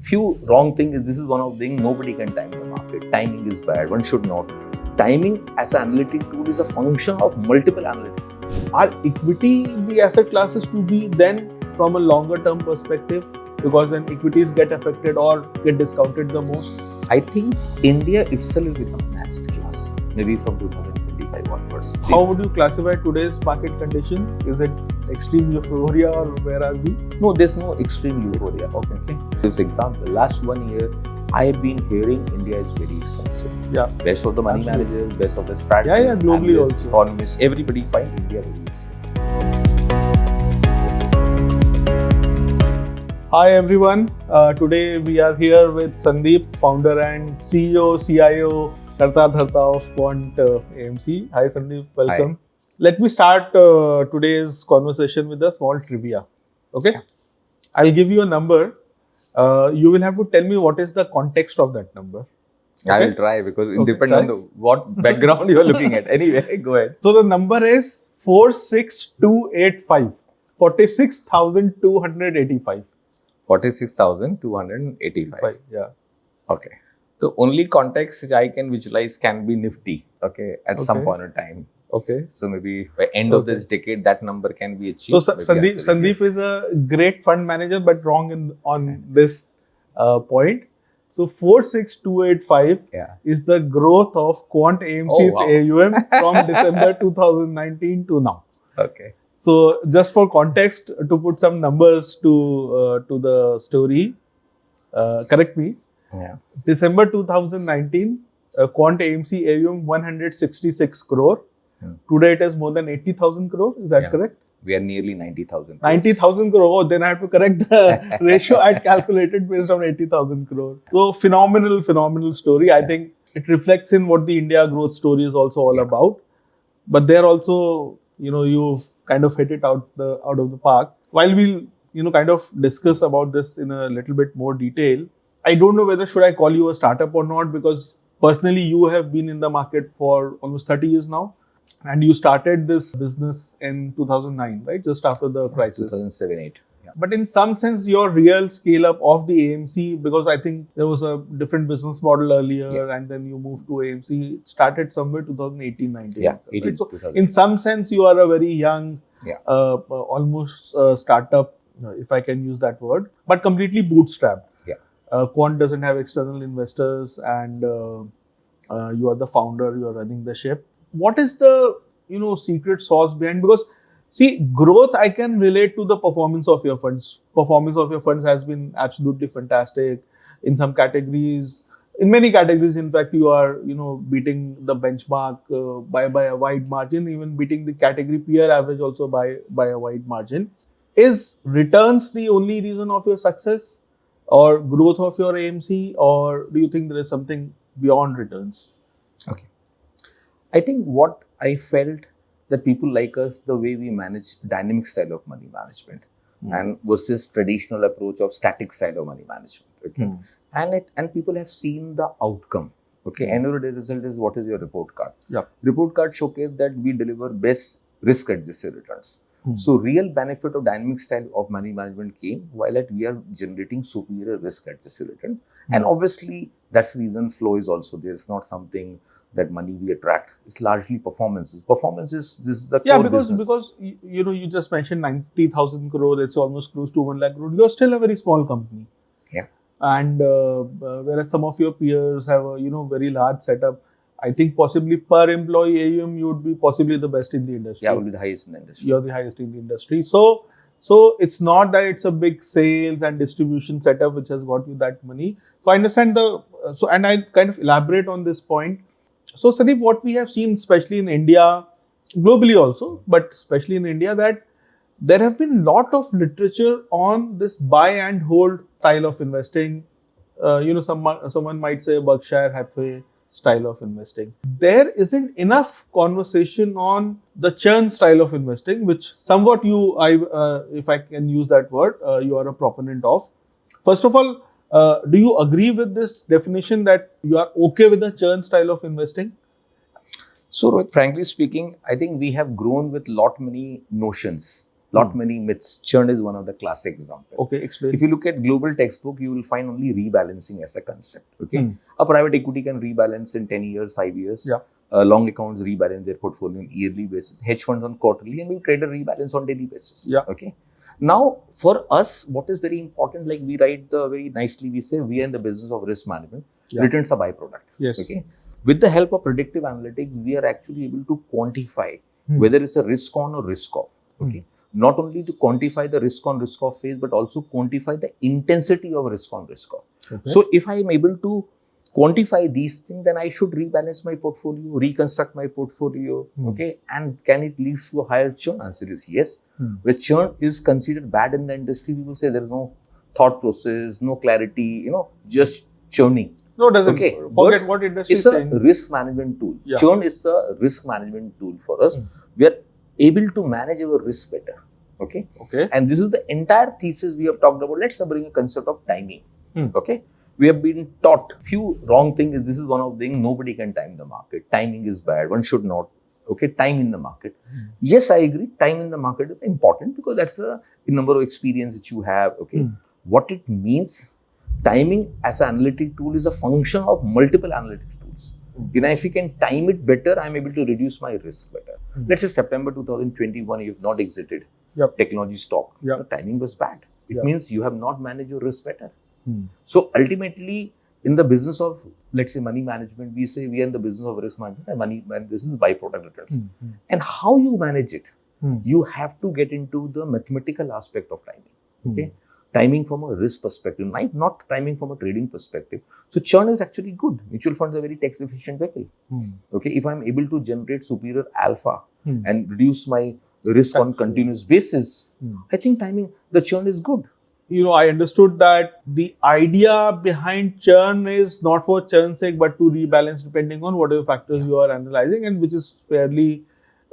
Few wrong things. This is one of the things nobody can time the market. Timing is bad. One should not. Timing as an analytic tool is a function of multiple analytic. Are equity the asset classes to be then from a longer term perspective? Because then equities get affected or get discounted the most? I think India itself will become an asset class, maybe from 2025 onwards. How would you classify today's market condition? Is it extreme euphoria or where are we? No, there's no extreme euphoria. Okay. This example, last 1 year, I have been hearing India is very expensive. Yeah. Best of the money managers, best of the strategists, Yeah, globally analysts, also. economists, everybody find India very expensive. Hi everyone. Today we are here with Sandeep, founder and CEO, CIO, Karta Dharta of Quant AMC. Hi Sandeep, welcome. Hi. Let me start today's conversation with a small trivia. Okay? Yeah. I'll give you a number. You will have to tell me what is the context of that number. Okay? I will try because it Okay, depends try. on what background you are looking at. Anyway, go ahead. So the number is 46285. 46,285. 46,285. Yeah. Okay. The only context which I can visualize can be Nifty. Okay. At some Okay. point in time. Okay. So maybe by end of Okay. this decade, that number can be achieved. So Sandeep is a great fund manager, but wrong on this point. So 46285 is the growth of Quant AMC's AUM from December 2019 to now. Okay. So just for context, to put some numbers to the story, correct me. Yeah. December 2019, Quant AMC AUM 166 crore. Today it is more than 80,000 crore. Is that correct? We are nearly 90,000. 90,000 crore. Oh, then I have to correct the ratio I had calculated based on 80,000 crore. So phenomenal story. I think it reflects in what the India growth story is also all about. But there also, you've kind of hit it out of the park. While we'll, kind of discuss about this in a little bit more detail, I don't know whether should I call you a startup or not, because personally you have been in the market for almost 30 years now. And you started this business in 2009, right? Just after the crisis. 2007-8. Yeah. But in some sense, your real scale up of the AMC, because I think there was a different business model earlier and then you moved to AMC, it started somewhere 2018-19. Yeah, right? So in some sense, you are a very young, almost startup, if I can use that word, but completely bootstrapped. Yeah. Quant doesn't have external investors and you are the founder, you are running the ship. What is the secret sauce behind? Because see, growth I can relate to the performance of your funds. Performance of your funds has been absolutely fantastic in some categories. In many categories, in fact, you are beating the benchmark by a wide margin, even beating the category peer average also by a wide margin. Is returns the only reason of your success or growth of your AMC, or do you think there is something beyond returns? Okay. I think what I felt that people like us, the way we manage dynamic style of money management and versus traditional approach of static style of money management. Okay. And people have seen the outcome. Okay. End of the day result is what is your report card. Yeah. Report card showcase that we deliver best risk adjusted returns. So real benefit of dynamic style of money management came while that we are generating superior risk adjusted return. And obviously that's the reason flow is also there. It's not something that money we attract. It's largely performances. This is the core business. because you just mentioned 90,000 crore. It's almost close to 1 lakh crore. You're still a very small company. Yeah. And whereas some of your peers have a very large setup. I think possibly per employee AUM you would be possibly the best in the industry. Yeah, I will be the highest in the industry. You're the highest in the industry. So it's not that it's a big sales and distribution setup which has got you that money. So I understand and I kind of elaborate on this point. So Sandeep, what we have seen, especially in India, globally also, but especially in India, that there have been a lot of literature on this buy and hold style of investing. Someone might say Berkshire Hathaway style of investing. There isn't enough conversation on the churn style of investing, which somewhat if I can use that word, you are a proponent of. First of all, do you agree with this definition that you are okay with the churn style of investing? So, Rohit, frankly speaking, I think we have grown with lot many notions Many myths. Churn is one of the classic examples. Okay, explain. If you look at global textbook, you will find only rebalancing as a concept. Okay, a private equity can rebalance in 10 years, 5 years. Yeah. Long accounts rebalance their portfolio on yearly basis. Hedge funds on quarterly, and we trader rebalance on daily basis. Yeah. Okay. Now, for us, what is very important, like we write very nicely, we say we are in the business of risk management. Yeah. Returns are byproduct. Yes. Okay. With the help of predictive analytics, we are actually able to quantify whether it's a risk on or risk off. Okay. Not only to quantify the risk on risk off phase, but also quantify the intensity of risk on risk off. Okay. So if I am able to quantify these things, then I should rebalance my portfolio, reconstruct my portfolio. Okay. And can it lead to a higher churn? Answer is yes. Where churn is considered bad in the industry, people say there is no thought process, no clarity, just churning. No, it doesn't. Okay. Forget But what industry it's is a saying. risk management tool. Yeah. Churn is a risk management tool for us. We are able to manage our risk better. Okay. Okay. And this is the entire thesis we have talked about. Let's now bring a concept of timing. Okay. We have been taught few wrong things. This is one of the things. Nobody can time the market. Timing is bad. One should not. Okay. Time in the market. Yes, I agree. Time in the market is important because that's the number of experience that you have. Okay. What it means, timing as an analytic tool is a function of multiple analytic tools. If you can time it better, I'm able to reduce my risk better. Let's say September 2021, you have not exited technology stock. Yep. The timing was bad. It means you have not managed your risk better. Hmm. So ultimately, in the business of, let's say, money management, we say we are in the business of risk management and money management, this is byproduct returns. And how you manage it, you have to get into the mathematical aspect of timing. Okay. Timing from a risk perspective, not timing from a trading perspective. So churn is actually good. Mutual funds are very tax efficient vehicle. Okay, if I'm able to generate superior alpha and reduce my risk on continuous basis, I think the churn is good. I understood that the idea behind churn is not for churn's sake, but to rebalance depending on whatever factors you are analyzing, and which is fairly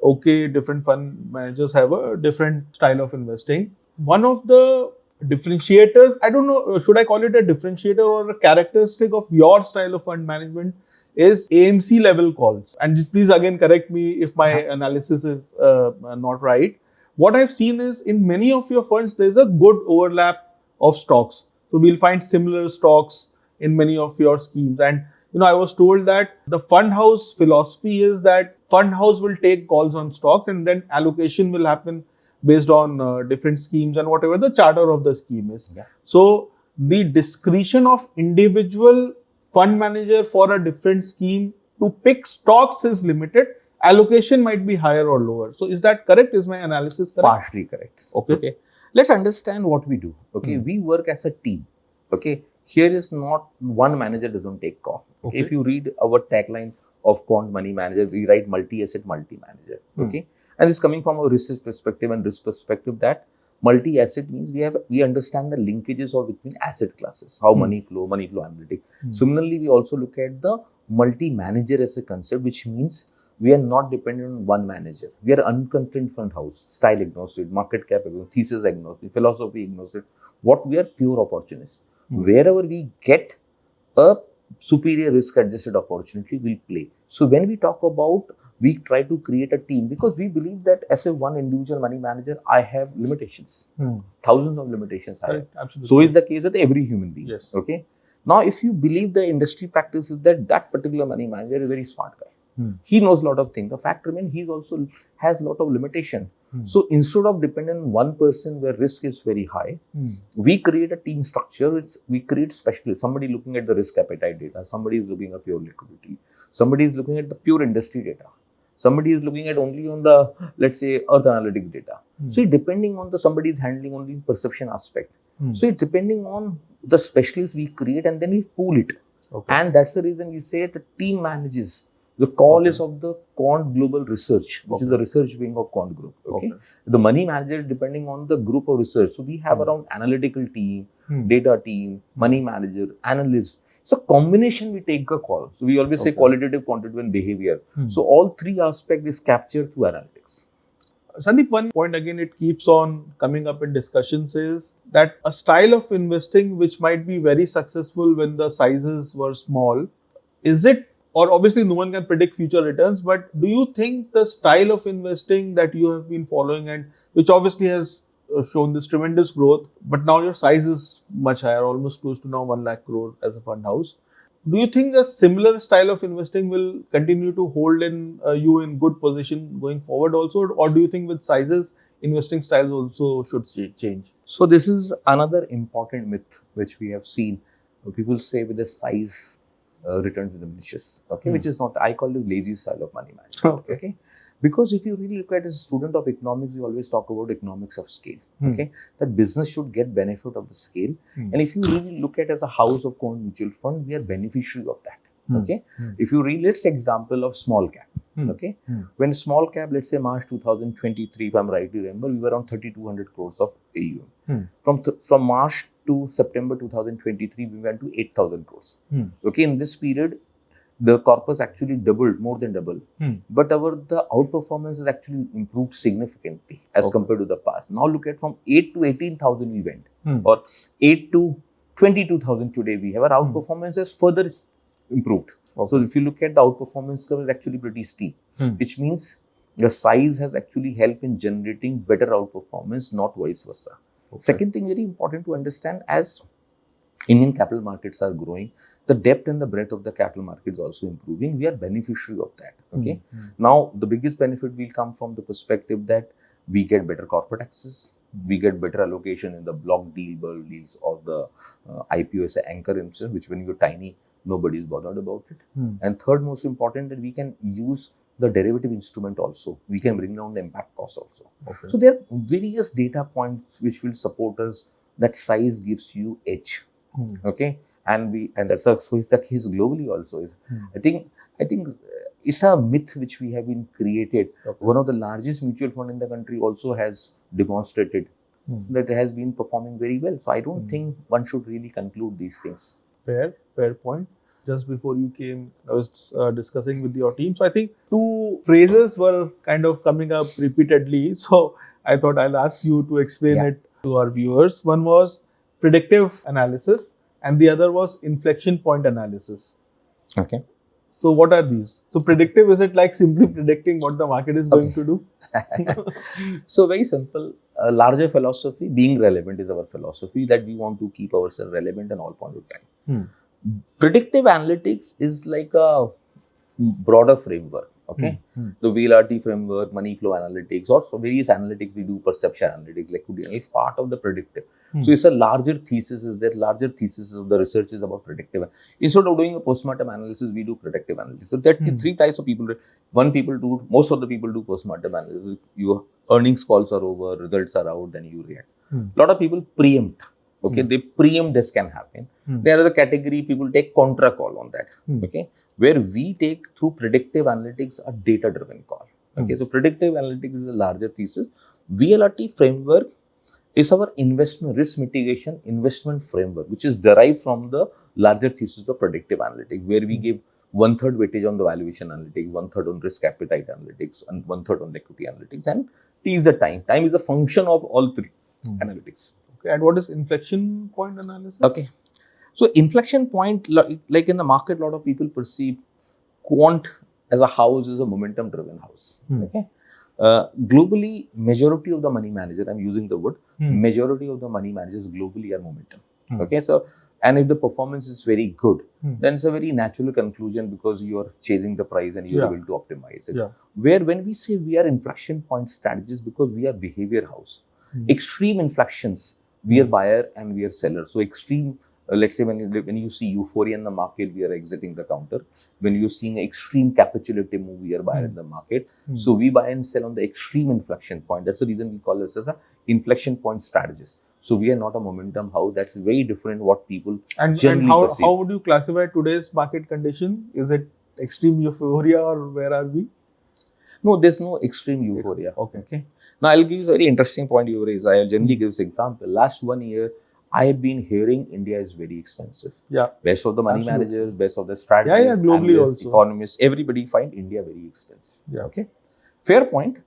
okay. Different fund managers have a different style of investing. One of the differentiators, I don't know, should I call it a differentiator or a characteristic of your style of fund management, is AMC level calls. And please again correct me if my analysis is not right. What I've seen is in many of your funds, there's a good overlap of stocks. So we'll find similar stocks in many of your schemes. And I was told that the fund house philosophy is that fund house will take calls on stocks and then allocation will happen based on different schemes and whatever the charter of the scheme is. Yeah. So the discretion of individual fund manager for a different scheme to pick stocks is limited. Allocation might be higher or lower. So is that correct? Is my analysis correct? Partially correct. Okay. Let's understand what we do. Okay. We work as a team. Okay. Here is not one manager doesn't take call. Okay. If you read our tagline of Quant Money Manager, we write multi-asset, multi-manager. Okay. And this coming from a research perspective and risk perspective that multi-asset means we understand the linkages of between asset classes, how money flow analytic. Similarly, we also look at the multi-manager as a concept, which means we are not dependent on one manager. We are unconstrained fund house, style agnostic, market cap agnostic, thesis agnostic, philosophy agnostic. What we are pure opportunists. Wherever we get a superior risk adjusted opportunity, we'll play. So when we talk about, we try to create a team because we believe that as a one individual money manager, I have limitations. Thousands of limitations I have. Absolutely. So is the case with every human being. Yes. Okay. Now, if you believe the industry practice is that particular money manager is a very smart guy. He knows a lot of things. The fact remains he also has a lot of limitation. So instead of depending on one person where risk is very high, we create a team structure. We create specialists. Somebody looking at the risk appetite data. Somebody is looking at pure liquidity. Somebody is looking at the pure industry data. Somebody is looking at only on the, let's say, earth analytic data. So depending on somebody is handling only perception aspect. So it's depending on the specialists we create and then we pool it. Okay. And that's the reason we say the team manages. The call is of the Quant Global Research, which is the research wing of Quant Group. Okay. The money manager depending on the group of research. So we have around analytical team, data team, money manager, analysts. So combination we take a call. So we always say qualitative, quantitative and behavior. So all three aspects is captured through analytics. Sandeep, one point again it keeps on coming up in discussions is that a style of investing which might be very successful when the sizes were small, is it or obviously no one can predict future returns, but do you think the style of investing that you have been following, and which obviously has shown this tremendous growth, but now your size is much higher, almost close to now 1 lakh crore as a fund house. Do you think a similar style of investing will continue to hold in you in good position going forward also, or do you think with sizes, investing styles also should change? So this is another important myth which we have seen. People say with the size, returns diminishes. Okay, which is not. I call it lazy style of money management. Okay. Because if you really look at as a student of economics, we always talk about economics of scale. Okay, that business should get benefit of the scale, and if you really look at as a house of Quant Mutual Fund, we are beneficiary of that. Okay, if you read, let's example of small cap. Okay, when small cap, let's say March 2023, if I'm right to remember, we were around 3,200 crores of AUM. From March to September 2023, we went to 8,000 crores. Okay, in this period, the corpus actually doubled, more than double. But the outperformance has actually improved significantly as compared to the past. Now look at from 8 to 18,000 we went, or 8 to 22,000 today we have. Our outperformance has further improved. So if you look at the outperformance curve, is actually pretty steep, which means the size has actually helped in generating better outperformance, not vice versa. Second thing, very important to understand, as Indian capital markets are growing, the depth and the breadth of the capital markets also improving. We are beneficiary of that. Okay. Now, the biggest benefit will come from the perspective that we get better corporate access, we get better allocation in the block deal, bulk deals, or the IPO as an anchor instance, which when you're tiny, nobody is bothered about it. And third, most important, that we can use the derivative instrument also. We can bring down the impact cost also. So there are various data points which will support us that size gives you edge. Okay, and that's so it's the case globally also. I think it's a myth which we have been created. One of the largest mutual fund in the country also has demonstrated that it has been performing very well. So I don't think one should really conclude these things. Fair point. Just before you came, I was discussing with your team. So I think two phrases were kind of coming up repeatedly. So I thought I'll ask you to explain it to our viewers. One was predictive analysis, and the other was inflection point analysis. Okay. So what are these? So predictive, is it like simply predicting what the market is going to do? So very simple. A larger philosophy, being relevant, is our philosophy, that we want to keep ourselves relevant in all point of time. Predictive analytics is like a broader framework. Okay, the VLRT framework, money flow analytics, or various analytics we do, perception analytics, liquidity analytics, part of the predictive. So it's a larger thesis. Is that larger thesis of the research is about predictive. Instead of doing a postmortem analysis, we do predictive analysis. So there are three types of people. Most of the people do postmortem analysis. Your earnings calls are over, results are out, then you react. A lot of people preempt. Okay, they preempt this can happen. There are the category people take contra call on that. Okay, where we take through predictive analytics a data driven call. Okay, so predictive analytics is a larger thesis. VLRT framework is our investment risk mitigation investment framework, which is derived from the larger thesis of predictive analytics, where we give 1/3 weightage on the valuation analytics, 1/3 on risk appetite analytics, and 1/3 on equity analytics, and T is the time. Time is a function of all three analytics. And what is inflection point analysis? Okay, so inflection point, like in the market, a lot of people perceive quant as a house is a momentum driven house. Okay, globally, majority of the money managers, I'm using the word, majority of the money managers globally are momentum. Okay, so and if the performance is very good, then it's a very natural conclusion, because you are chasing the price and you're able to optimize it. Where when we say we are inflection point strategists, because we are behavior house, extreme inflections, we are buyer and we are seller. So extreme, let's say when you see euphoria in the market, we are exiting the counter. When you're seeing extreme capitulative move, we are buyer in the market. So we buy and sell on the extreme inflection point. That's the reason we call this as a inflection point strategist. So we are not a momentum house. That's very different what people generally perceive. How would you classify today's market condition? Is it extreme euphoria, or where are we? No, there's no extreme euphoria. Okay. Now I'll give you a very interesting point you raised. I generally give this example. Last 1 year, I have been hearing India is very expensive. Best of the money managers, best of the strategists, globally analysts, also. economists, everybody find India very expensive. Okay. Fair point.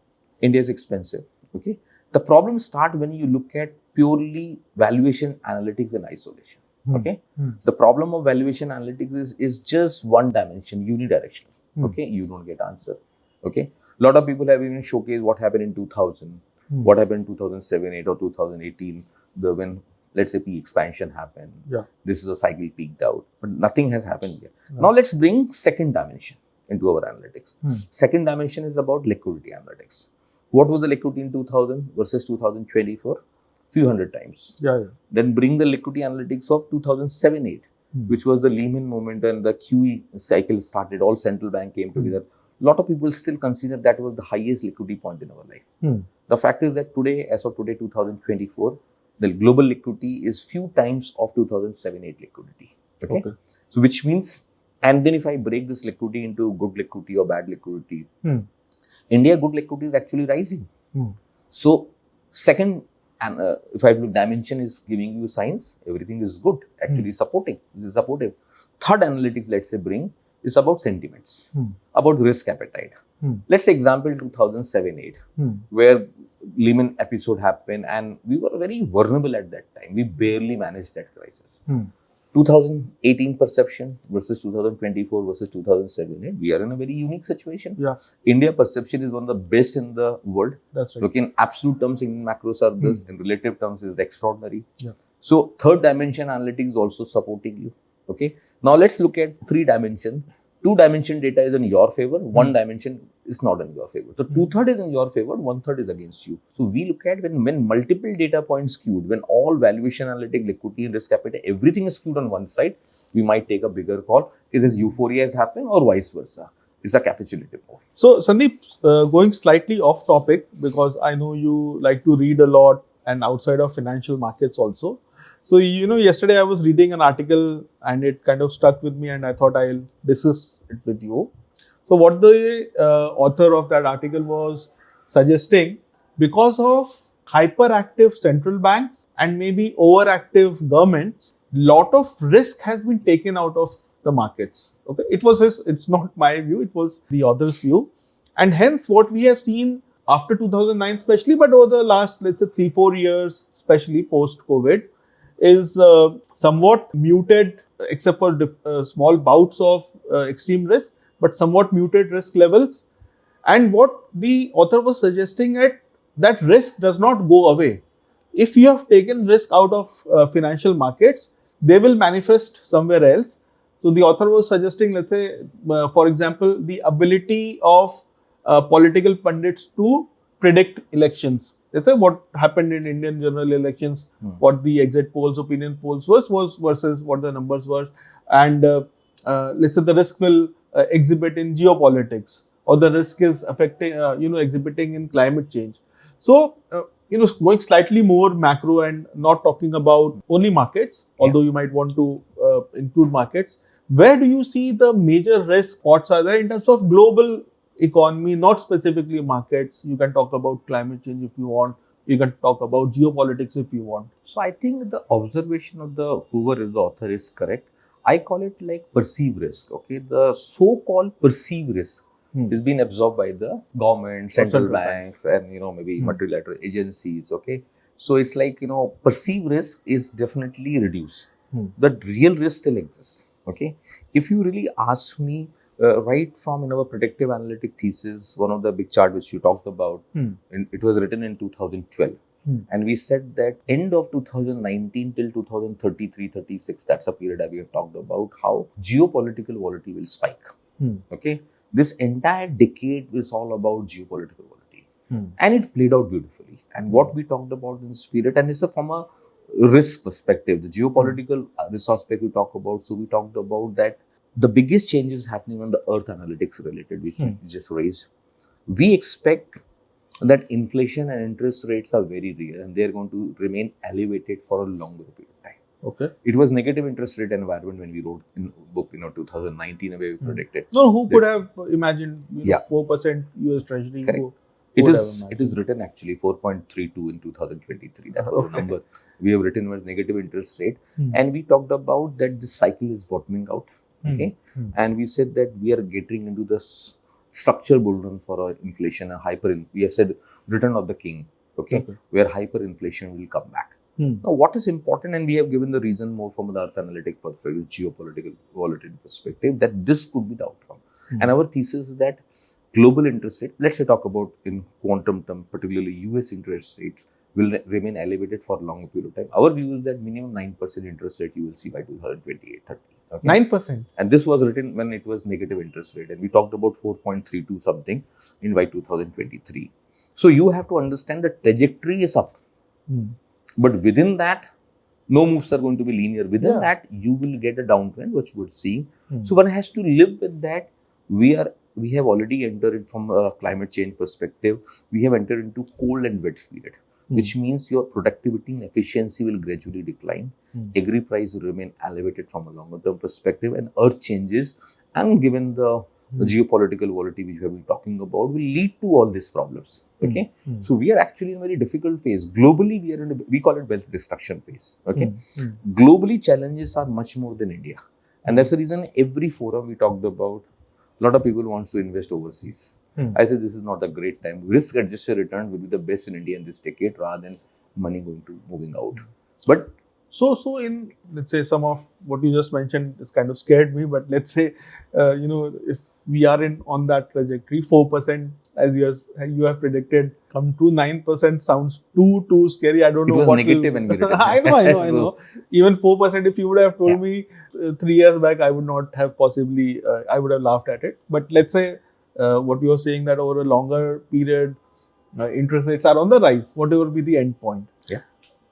India is expensive. Okay. The problem starts when you look at purely valuation analytics in isolation. Okay. The problem of valuation analytics is just one dimension, unidirectional. Okay. You don't get answer. Okay. A lot of people have even showcased what happened in 2000, what happened in 2007, 8 or 2018, when let's say peak expansion happened. Yeah. This is a cycle peaked out, but nothing has happened yet. Now let's bring second dimension into our analytics. Second dimension is about liquidity analytics. What was the liquidity in 2000 versus 2024? Few hundred times. Then bring the liquidity analytics of 2007-8, which was the Lehman moment and the QE cycle started. All central bank came together. A lot of people still consider that was the highest liquidity point in our life. The fact is that today, as of today, 2024, the global liquidity is few times of 2007-8 liquidity. Okay. So which means, and then if I break this liquidity into good liquidity or bad liquidity, India good liquidity is actually rising. So second, and if I look, dimension is giving you signs, everything is good, actually supporting. This is supportive. Third analytics, let's say, bring is about sentiments, about risk appetite. Let's say example 2007-8, where Lehman episode happened and we were very vulnerable at that time. We barely managed that crisis. 2018 perception versus 2024 versus 2007-8, we are in a very unique situation. India perception is one of the best in the world. That's right. Look, in absolute terms, Indian macros are this, in relative terms is extraordinary. So third dimension analytics is also supporting you. Okay. Now let's look at three dimension. Two dimension data is in your favor, one dimension is not in your favor. So 2/3 is in your favor, 1/3 is against you. So we look at when multiple data points skewed, when all valuation analytic, liquidity and risk appetite, everything is skewed on one side, we might take a bigger call. It is euphoria is happening or vice versa. It's a capitulative move. So Sandeep, going slightly off topic, because I know you like to read a lot and outside of financial markets also. So, yesterday I was reading an article and it kind of stuck with me and I thought I'll discuss it with you. So, what the author of that article was suggesting, because of hyperactive central banks and maybe overactive governments, lot of risk has been taken out of the markets. Okay, it's not my view, it was the author's view. And hence, what we have seen after 2009 especially, but over the last, let's say 3-4 years, especially post-COVID, is somewhat muted, except for small bouts of extreme risk, but somewhat muted risk levels. And what the author was suggesting that risk does not go away. If you have taken risk out of financial markets, they will manifest somewhere else. So the author was suggesting, let's say, for example, the ability of political pundits to predict elections. Let's say what happened in Indian general elections, what the exit polls, opinion polls was versus what the numbers were. And let's say the risk will exhibit in geopolitics, or the risk is affecting, exhibiting in climate change. So, going slightly more macro and not talking about only markets, although you might want to include markets, where do you see the major risk spots are there in terms of global economy, not specifically markets? You can talk about climate change if you want. You can talk about geopolitics if you want. So I think the observation of whoever is the author is correct. I call it like perceived risk. Okay, the so-called perceived risk is being absorbed by the government, central banks, and maybe multilateral agencies. Okay, so it's like perceived risk is definitely reduced. The real risk still exists. Okay, if you really ask me. Right from our predictive analytic thesis, one of the big chart which you talked about, it was written in 2012. And we said that end of 2019 till 2033-36, that's a period that we have talked about, how geopolitical volatility will spike. Okay, this entire decade is all about geopolitical volatility. And it played out beautifully. And what we talked about in this period, and it's from a risk perspective, the geopolitical risk aspect we talk about. So we talked about that the biggest changes happening on the earth analytics related, which we just raised. We expect that inflation and interest rates are very real and they're going to remain elevated for a longer period of time. Okay. It was negative interest rate environment when we wrote in book, 2019, where we predicted. No, who could have imagined 4% US Treasury? Correct. It is written actually 4.32 in 2023. That was the number we have written was negative interest rate. And we talked about that this cycle is bottoming out. Okay, and we said that we are getting into this structural bull run for inflation and we have said return of the king. Okay, where hyperinflation will come back. Now, what is important, and we have given the reason more from the earth analytic perspective, geopolitical volatility perspective, that this could be the outcome. And our thesis is that global interest rate, let's say talk about in quantum term, particularly US interest rates, will remain elevated for a longer period of time. Our view is that minimum 9% interest rate you will see by 2028-30. Okay? 9%. And this was written when it was negative interest rate, and we talked about 4.32 something in by 2023. So you have to understand the trajectory is up. But within that, no moves are going to be linear. Within that, you will get a downtrend, which you would see. So one has to live with that. We have already entered from a climate change perspective. We have entered into cold and wet period, which means your productivity and efficiency will gradually decline. Agri price will remain elevated from a longer term perspective, and earth changes, and given the geopolitical volatility which we have been talking about, will lead to all these problems. Okay, so we are actually in a very difficult phase. Globally, we call it wealth destruction phase. Okay, globally challenges are much more than India, and that's the reason every forum we talked about, a lot of people want to invest overseas. I said this is not a great time. Risk-adjusted return will be the best in India in this decade, rather than money moving out. But so in, let's say, some of what you just mentioned is kind of scared me. But let's say, if we are on that trajectory, 4%, as you have predicted, come to 9% sounds too scary. I don't know what what negative and negative. I know. Even 4%, if you would have told me 3 years back, I would not have possibly. I would have laughed at it. But let's say what you are saying, that over a longer period, interest rates are on the rise. Whatever be the end point. Yeah.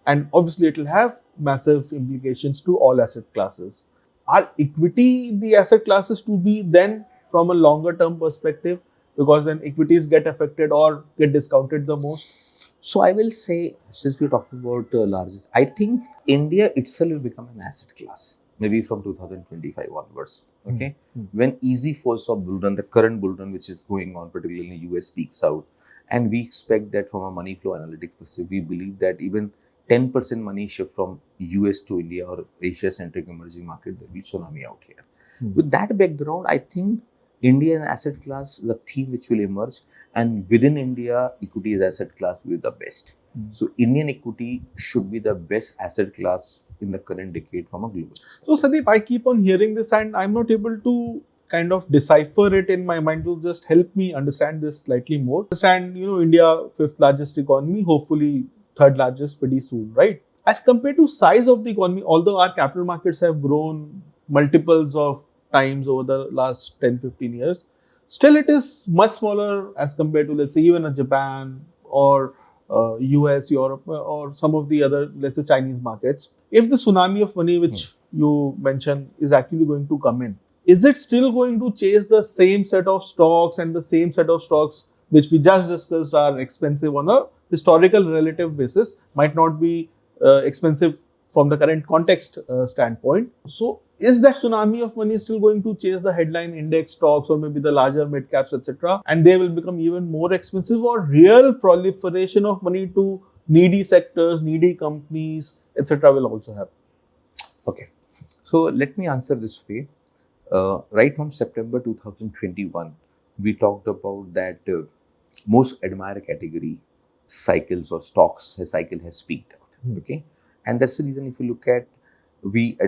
And obviously, it will have massive implications to all asset classes. Are equity the asset classes to be then from a longer term perspective? Because then equities get affected or get discounted the most? So I will say, since we're talking about largest, I think India itself will become an asset class, maybe from 2025 onwards. Okay, when easy force of bull run, the current bull run which is going on, particularly in the US, peaks out, and we expect that from a money flow analytics perspective, we believe that even 10% money shift from US to India or Asia-centric emerging market, there will be tsunami out here. With that background, I think Indian asset class, the theme which will emerge, and within India, equity as asset class will be the best. So Indian equity should be the best asset class in the current decade from a global perspective. So Sandeep, I keep on hearing this and I'm not able to kind of decipher it in my mind. To just help me understand this slightly more. Understand, India, 5th largest economy, hopefully 3rd largest pretty soon, right? As compared to size of the economy, although our capital markets have grown multiples of times over the last 10-15 years, still it is much smaller as compared to, let's say, even a Japan or US, Europe, or some of the other, let's say, Chinese markets. If the tsunami of money which you mentioned is actually going to come in, is it still going to chase the same set of stocks, and the same set of stocks which we just discussed are expensive on a historical relative basis, might not be expensive from the current context standpoint? So is that tsunami of money still going to chase the headline index stocks or maybe the larger mid caps, etc., and they will become even more expensive, or real proliferation of money to needy sectors, needy companies, etc., will also happen? Okay, so let me answer this way. Right from September 2021, we talked about that most admired category cycles or stocks cycle has peaked out. Okay, and that's the reason if you look at, we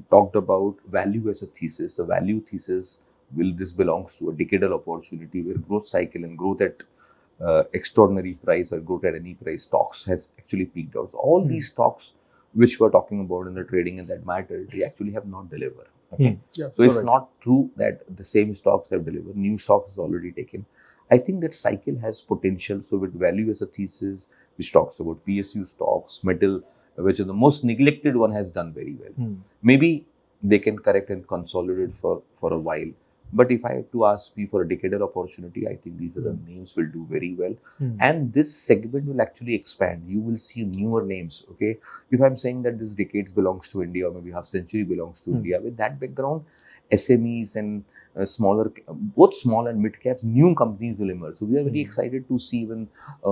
talked about value as a thesis. The value thesis this belongs to a decadal opportunity where growth cycle and growth at extraordinary price or growth at any price stocks has actually peaked out. So all these stocks which we're talking about in the trading in that matter, they actually have not delivered. Okay, so it's not true that the same stocks have delivered. New stocks is already taken. I think that cycle has potential. So with value as a thesis, which talks about PSU stocks, metal, which is the most neglected one, has done very well. Maybe they can correct and consolidate for a while. But if I have to ask me for a decadal opportunity, I think these are the names will do very well. And this segment will actually expand. You will see newer names. Okay, if I'm saying that this decades belongs to India, or maybe half century belongs to India, with that background, SMEs and smaller, both small and mid caps, new companies will emerge. So we are very excited to see even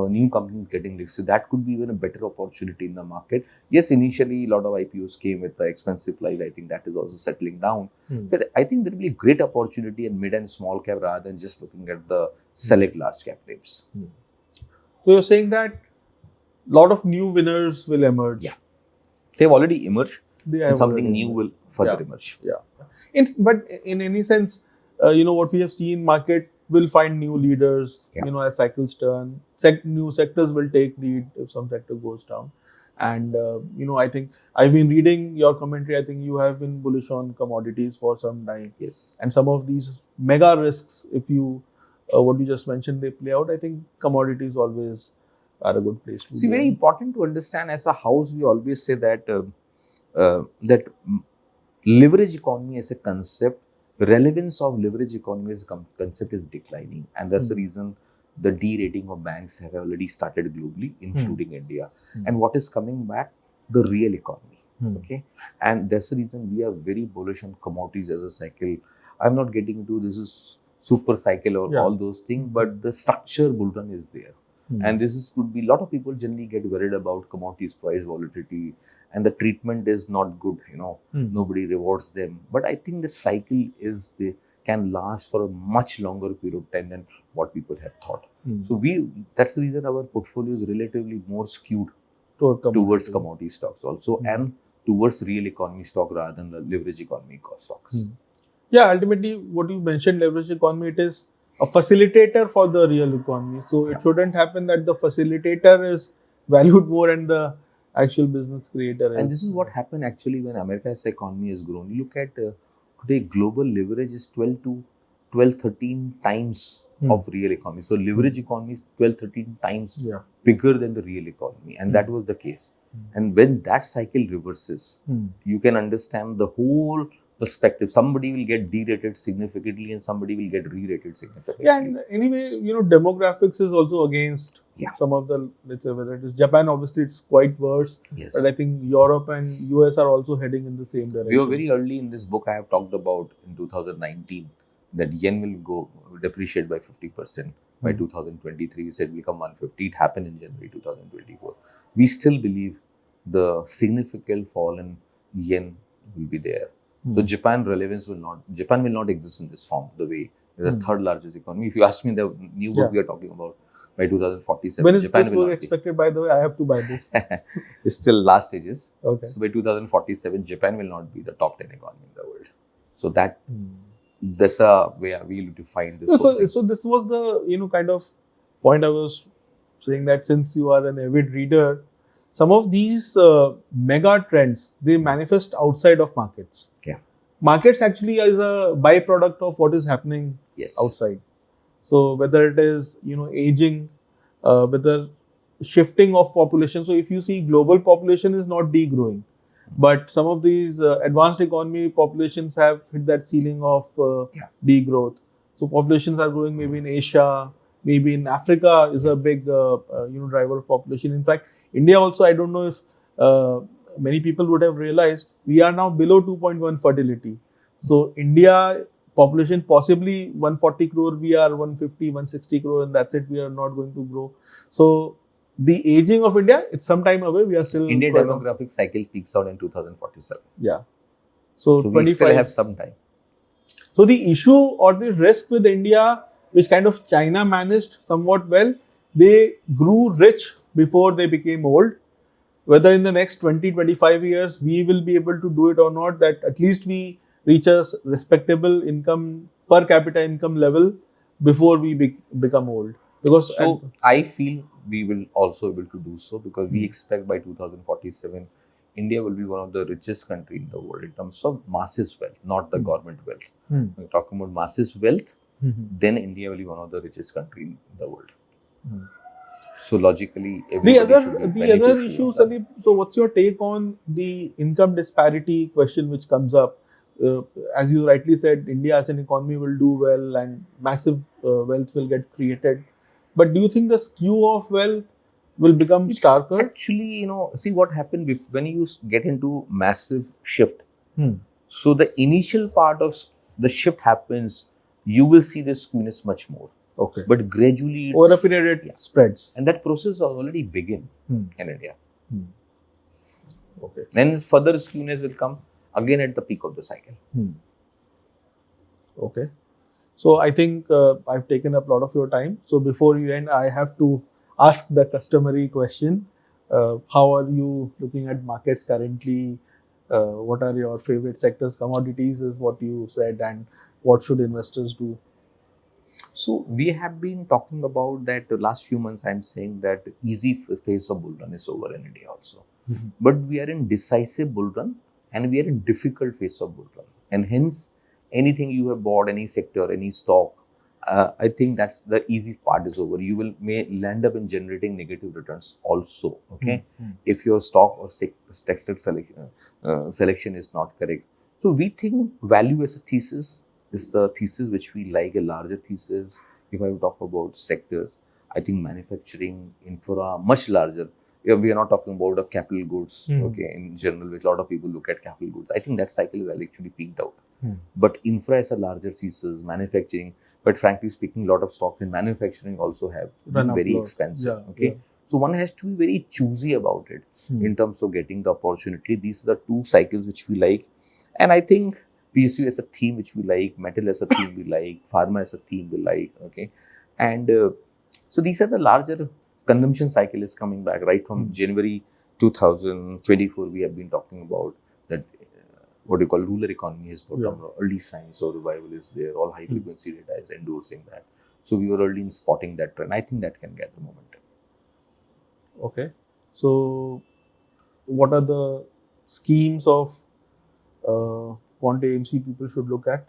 new companies getting listed. That could be even a better opportunity in the market. Yes, initially a lot of IPOs came with the expensive price. I think that is also settling down. But I think there will be a great opportunity in mid and small cap rather than just looking at the select large cap names. So you're saying that lot of new winners will emerge. Yeah. They've already emerged, They and have something already new emerged. will further Yeah. emerge. Yeah. But in any sense, what we have seen, market will find new leaders. Yeah. As cycles turn, new sectors will take lead if some sector goes down. And I think I've been reading your commentary. I think you have been bullish on commodities for some time. Yes. And some of these mega risks, if you what you just mentioned, they play out. I think commodities always are a good place to See, be very in. important to understand as a house, we always say that leverage economy as a concept, relevance of leverage economy as a concept is declining, and that's the reason the de-rating of banks have already started globally, including India. And what is coming back? The real economy. Okay, and that's the reason we are very bullish on commodities as a cycle. I'm not getting into this is super cycle or all those things, but the structure bull run is there. And this could be a lot of people generally get worried about commodities price volatility, and the treatment is not good. Nobody rewards them. But I think the cycle can last for a much longer period of time than what people have thought. So that's the reason our portfolio is relatively more skewed towards commodity stocks also, and towards real economy stock rather than the leverage economy stocks. Yeah, ultimately, what you mentioned, leverage economy, it is a facilitator for the real economy. So it shouldn't happen that the facilitator is valued more and the actual business creator is. And this is what happened actually when America's economy has grown. You look at today, global leverage is 13 times of real economy. So leverage economy is 13 times bigger than the real economy, and that was the case. And when that cycle reverses, you can understand the whole perspective. Somebody will get derated significantly, and somebody will get re-rated significantly. Yeah, and anyway, demographics is also against some of the, let's say, whether it is Japan, obviously it's quite worse. Yes. But I think Europe and US are also heading in the same direction. We were very early in this book. I have talked about in 2019 that yen will depreciate by 50%. By 2023, we said it will become 150. It happened in January 2024. We still believe the significant fall in yen will be there. So Japan will not exist in this form, the way it's the third largest economy. If you ask me, the new book we are talking about, by 2047, when is Japan this will book not expected, by the way? I have to buy this. It's still last stages. Okay. So by 2047, Japan will not be the top 10 economy in the world. So that's a way we will define this. So this was the kind of point I was saying, that since you are an avid reader, some of these mega trends, they manifest outside of markets. Yeah. Markets actually is a byproduct of what is happening outside. So whether it is aging, whether shifting of population. So if you see, global population is not degrowing, but some of these advanced economy populations have hit that ceiling of degrowth. So populations are growing maybe in Asia, maybe in Africa is a big driver of population. In fact, India also, I don't know if many people would have realized, we are now below 2.1 fertility. So India population possibly 140 crore, we are 150, 160 crore, and that's it. We are not going to grow. So the aging of India, it's some time away. We are still Indian demographic cycle peaks out in 2047. Yeah. So we still have some time. So the issue or the risk with India, which kind of China managed somewhat well, they grew rich before they became old. Whether in the next 20, 25 years, we will be able to do it or not, that at least we reach a respectable income, per capita income level before we become old. Because I feel we will also be able to do so, because we expect by 2047, India will be one of the richest country in the world in terms of masses wealth, not the government wealth. When we're talking about masses wealth, then India will be one of the richest country in the world. So logically, the other issue, Sandeep, so what's your take on the income disparity question which comes up? As you rightly said, India as an economy will do well and massive wealth will get created. But do you think the skew of wealth will become starker? Actually, see what happened when you get into massive shift. So the initial part of the shift happens, you will see the skewness much more. Okay. But gradually, over a period, it spreads. And that process has already begun in India. Okay. Then further skewness will come again at the peak of the cycle. Okay. So I think I've taken up a lot of your time. So before you end, I have to ask the customary question. How are you looking at markets currently? What are your favorite sectors? Commodities is what you said, and what should investors do? So we have been talking about that the last few months. I'm saying that easy phase of bull run is over in India also, but we are in decisive bull run and we are in difficult phase of bull run, and hence anything you have bought, any sector, any stock, I think that's the easy part is over. You will may land up in generating negative returns also. Okay, if your stock or sector selection is not correct. So we think value as a thesis is the thesis which we like, a larger thesis. If I talk about sectors, I think manufacturing, infra, much larger. Yeah, we are not talking about the capital goods. Okay, in general, which a lot of people look at capital goods. I think that cycle is actually peaked out. But infra is a larger thesis, manufacturing. But frankly speaking, a lot of stocks in manufacturing also have been very expensive. Yeah, okay, yeah. so one has to be very choosy about it in terms of getting the opportunity. These are the two cycles which we like, and I think PSU as a theme which we like, metal as a theme we like, pharma as a theme we like. Okay, and so these are the larger consumption cycle is coming back right from January 2024. We have been talking about that. What you call rural economy has bottom, early signs of revival is there. All high frequency data is endorsing that. So we were early in spotting that trend. I think that can gather momentum. Okay, so what are the schemes of Quant AMC people should look at?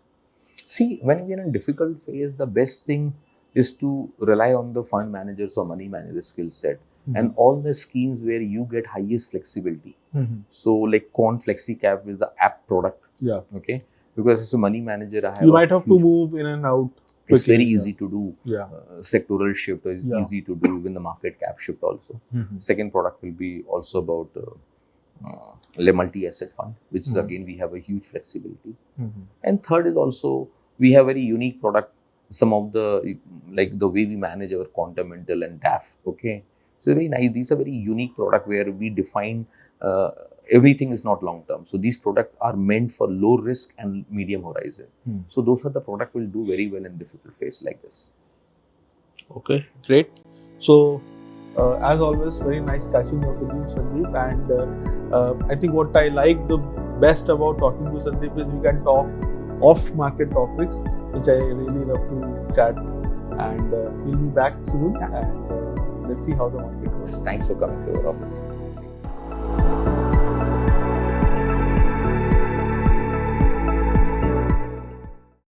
See, when we are in difficult phase, the best thing is to rely on the fund managers or money manager skill set and all the schemes where you get highest flexibility. So like Quant Flexi Cap is the app product. Yeah. Okay. Because as a money manager, I have you might have to move in and out. It's very easy to do. Yeah. Sectoral shift is easy to do, even the market cap shift also. Second product will be also about multi-asset fund, which is again we have a huge flexibility. And third is also we have very unique product. Some of the like the way we manage our quantum mental and DAF. Okay, so very nice. These are very unique product where we define everything is not long term. So these products are meant for low risk and medium horizon. So those are the product will do very well in difficult phase like this. Okay, great. So as always, very nice catching up with you, Sandeep. And I think what I like the best about talking to Sandeep is we can talk off-market topics, which I really love to chat. And we'll be back soon, and let's see how the market goes. Thanks for coming to our office.